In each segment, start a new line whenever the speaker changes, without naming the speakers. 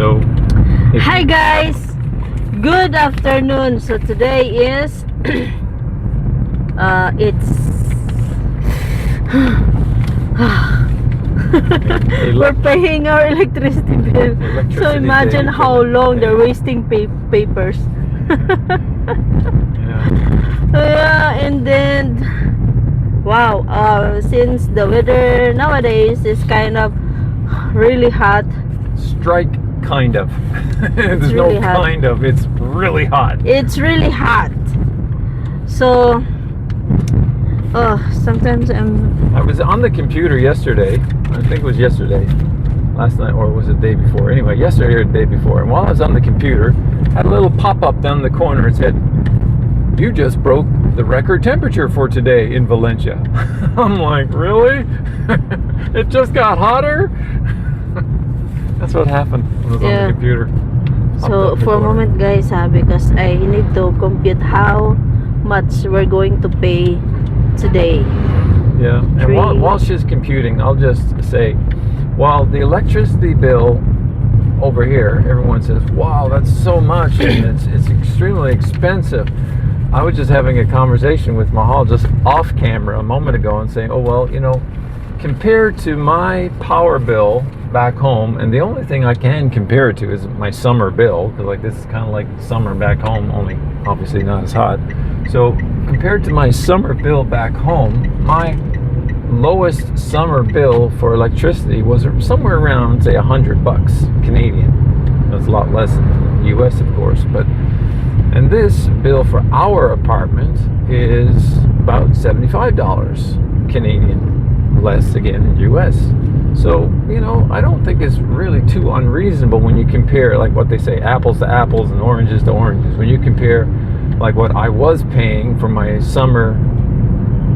So
Hi guys, good afternoon. So today is it's we're paying our electricity bill. So imagine how long they're wasting papers. Yeah, and then wow, since the weather nowadays is kind of really hot.
Strike kind of. There's
really
no
hot.
kind of. It's really hot.
It's really hot. So sometimes
I was on the computer yesterday. I think it was yesterday, last night, or was it the day before? Anyway, yesterday or the day before. And while I was on the computer, I had a little pop-up down the corner. It said, "You just broke the record temperature for today in Valencia." I'm like, really? It just got hotter? That's what happened when I was on the computer.
So for a moment guys, because I need to compute how much we're going to pay today.
Yeah, and while she's computing, I'll just say, while the electricity bill over here, everyone says, wow, that's so much, and it's extremely expensive. I was just having a conversation with Mahal just off camera a moment ago and saying, oh, well, you know, compared to my power bill back home, and the only thing I can compare it to is my summer bill, because like this is kind of like summer back home, only obviously not as hot. So compared to my summer bill back home, my lowest summer bill for electricity was somewhere around, say, $100 Canadian. That's a lot less than the US, of course, but and this bill for our apartment is about $75 Canadian, less again in US. So, you know, I don't think it's really too unreasonable when you compare, like what they say, apples to apples and oranges to oranges. When you compare like what I was paying for my summer,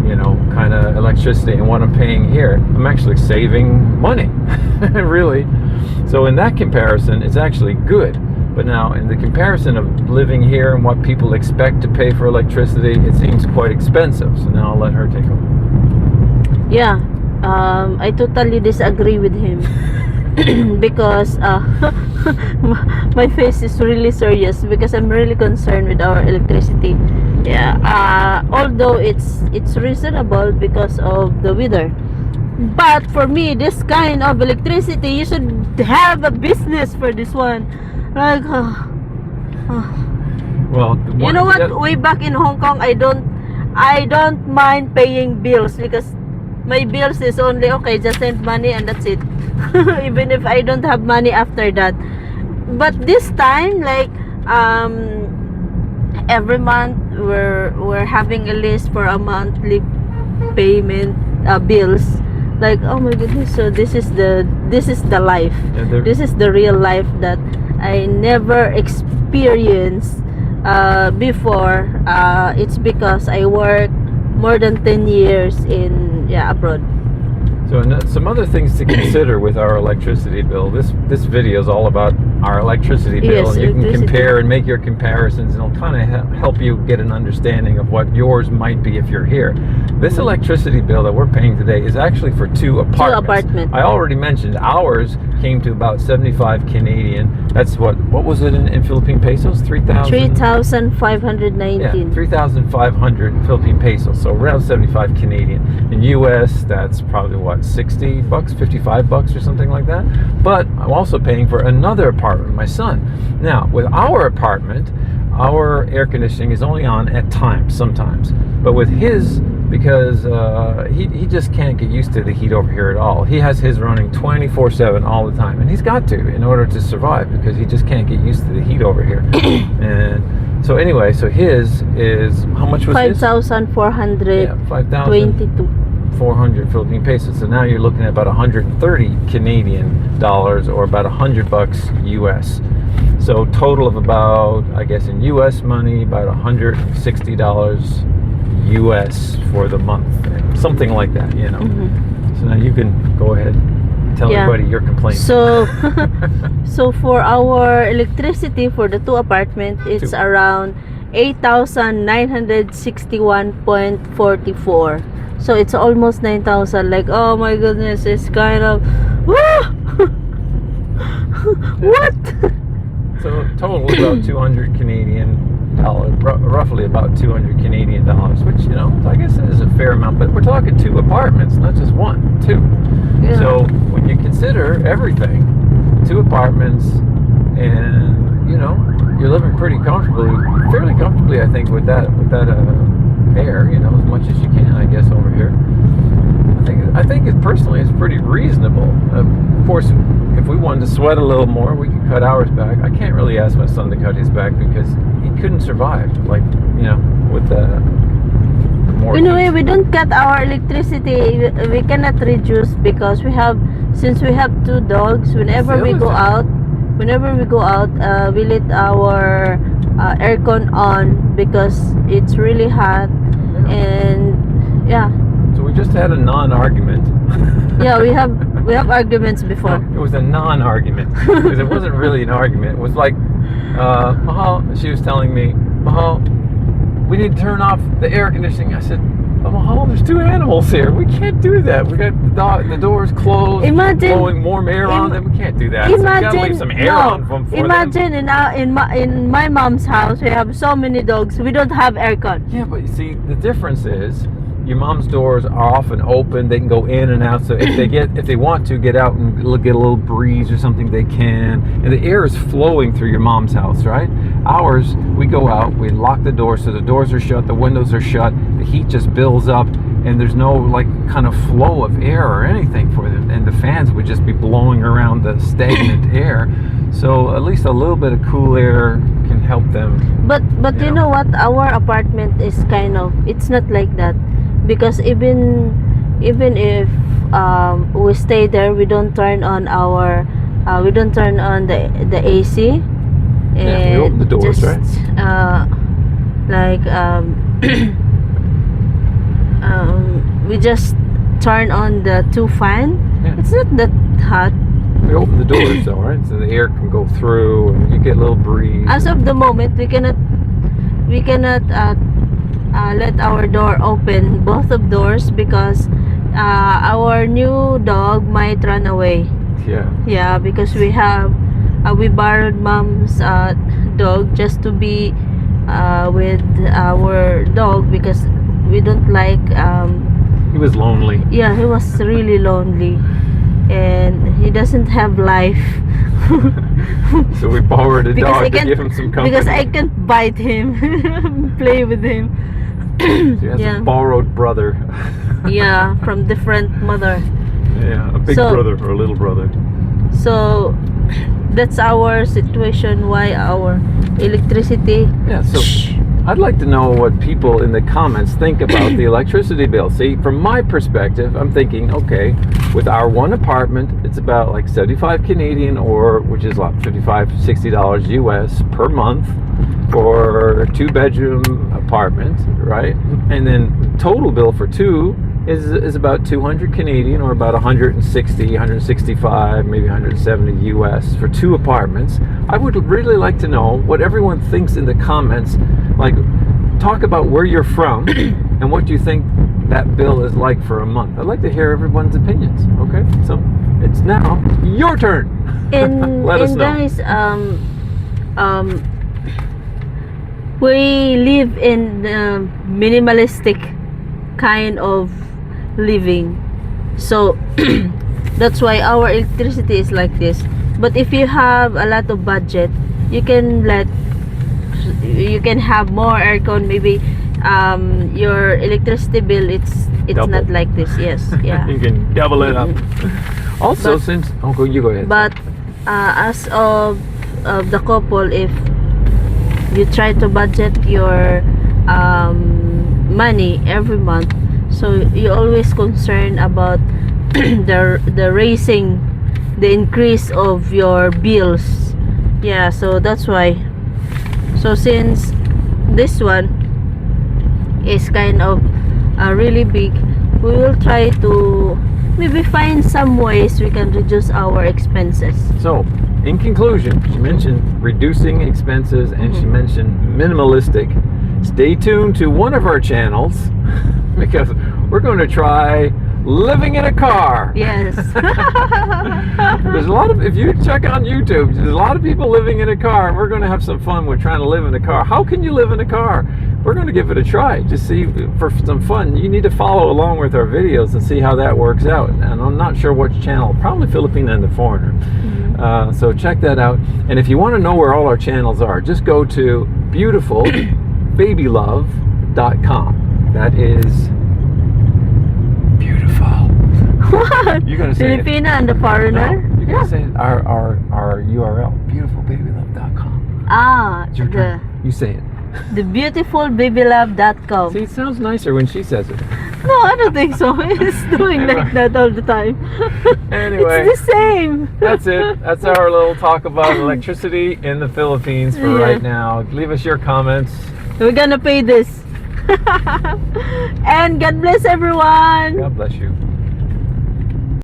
you know, kind of electricity and what I'm paying here, I'm actually saving money, really. So in that comparison, it's actually good. But now in the comparison of living here and what people expect to pay for electricity, it seems quite expensive. So now I'll let her take over.
Yeah, I totally disagree with him. Because my face is really serious because I'm really concerned with our electricity. Yeah, although it's reasonable because of the weather, but for me, this kind of electricity, you should have a business for this one. Like,
well,
you know what? Way back in Hong Kong, I don't mind paying bills because my bills is only okay, just send money and that's it. Even if I don't have money after that. But this time, like every month we're having a list for a monthly payment bills. Like, oh my goodness, so this is the life. Yeah, this is the real life that I never experienced before. It's because I work more than 10 years in abroad.
So some other things to consider with our electricity bill. This video is all about our electricity bill,
yes,
and you can compare and make your comparisons, and it'll kind of help you get an understanding of what yours might be if you're here. This electricity bill that we're paying today is actually for two apartments. I already mentioned ours came to about 75 Canadian. That's what was it in Philippine pesos?
3,519.
Yeah, 3,500 Philippine pesos. So around 75 Canadian. In US, that's probably what, $60, $55 or something like that. But I'm also paying for another apartment, my son. Now, with our apartment, our air conditioning is only on at times, sometimes. But with his, because he just can't get used to the heat over here at all. He has his running 24/7 all the time, and he's got to in order to survive because he just can't get used to the heat over here. And so anyway, so his is, how much was
5,422.
Yeah, 5,400 Philippine pesos. So now you're looking at about 130 Canadian dollars or about $100 US. So total of about, I guess in US money, about $160 US for the month, something like that, you know. So now you can go ahead and tell everybody your complaint.
So so for our electricity for the two apartments, it's around 8,961.44. So it's almost 9,000. Like, oh my goodness, it's kind of What?
So total is about 200 Canadian dollars, roughly about 200 Canadian dollars, which, you know, I guess is a fair amount, but we're talking 2 apartments, not just 1, 2.
Yeah.
So when you consider everything, 2 apartments, and, you know, you're living fairly comfortably, I think, with that air, you know, as much as you can, I guess, over here. I think it personally is pretty reasonable. Of course, if we wanted to sweat a little more, we could cut ours back. I can't really ask my son to cut his back because he couldn't survive, like, you know, with the mortgage.
Anyway, we don't cut our electricity. We cannot reduce because since we have 2 dogs. Whenever we go out, we let our aircon on because it's really hot, and yeah.
So we just had a non-argument.
Yeah, we have arguments before.
It was a non-argument because it wasn't really an argument. It was like, Mahal, she was telling me, Mahal, we need to turn off the air conditioning. I said, but Mahal, there's 2 animals here. We can't do that. We got the doors closed.
Imagine
blowing warm air on them. We can't do that. So we gotta leave some air on for
imagine
them.
in my mom's house we have so many dogs. We don't have aircon.
Yeah, but you see, the difference is your mom's doors are often open. They can go in and out. So if they want to get out and get a little breeze or something, they can. And the air is flowing through your mom's house, right? Ours, we go out, we lock the doors, so the doors are shut, the windows are shut, the heat just builds up, and there's no like kind of flow of air or anything for them. And the fans would just be blowing around the stagnant air. So at least a little bit of cool air can help them.
But you know what? Our apartment is it's not like that. Because even if we stay there, we don't turn on the AC, and
we open the doors,
just,
right?
We just turn on the 2 fan.
Yeah.
It's not that hot.
We open the doors though, right? So the air can go through and you get a little breeze.
As of the moment, we cannot let our door open, both of doors, because our new dog might run away. Yeah, because we borrowed mom's dog just to be with our dog because we don't like
he was lonely.
Yeah, he was really lonely and he doesn't have life.
So we borrowed a dog to give him some company.
Because I can't bite him, play with him.
She has a borrowed brother.
Yeah, from different mother.
Yeah, a big brother or a little brother.
So that's our situation, why our electricity.
Yeah, so I'd like to know what people in the comments think about the electricity bill. See, from my perspective, I'm thinking, okay, with our 1 apartment, it's about like 75 Canadian, or which is like $55, $60 US per month for a 2-bedroom apartment, right? And then total bill for 2 is about 200 Canadian, or about 160, 165, maybe 170 US for 2 apartments. I would really like to know what everyone thinks in the comments. Like, talk about where you're from and what you think that bill is like for a month. I'd like to hear everyone's opinions. Okay, so it's now your turn. Let us know.
Guys, we live in minimalistic kind of living, so that's why our electricity is like this. But if you have a lot of budget, you can have more aircon. Maybe your electricity bill it's double. Not like this. Yes, yeah.
You can double it up. Also, you go ahead.
But as of the couple, if you try to budget your money every month, so you always concerned about the increase of your bills. Yeah, so that's why. So since this one is kind of really big, we will try to maybe find some ways we can reduce our expenses.
So in conclusion, she mentioned reducing expenses and she mentioned minimalistic. Stay tuned to one of our channels because we're going to try living in a car.
Yes.
There's a lot of, if you check on YouTube, there's a lot of people living in a car, and we're going to have some fun with trying to live in a car. How can you live in a car? We're going to give it a try. Just see, for some fun. You need to follow along with our videos and see how that works out. And I'm not sure which channel, probably Filipina and the Foreigner. So check that out. And if you want to know where all our channels are, just go to beautifulbabylove.com. That is beautiful.
What?
You're gonna say it.
Filipina and the Foreigner?
No, you're gonna say it. Our URL, beautifulbabylove.com.
Ah,
It's your turn. You say it.
the beautifulbabylove.com.
See, it sounds nicer when she says it.
No, I don't think so. It's doing like that all the time.
Anyway.
It's the same.
That's it. That's our little talk about electricity in the Philippines for
Yeah.
right now. Leave us your comments.
We're gonna pay this. And God bless everyone.
God bless you.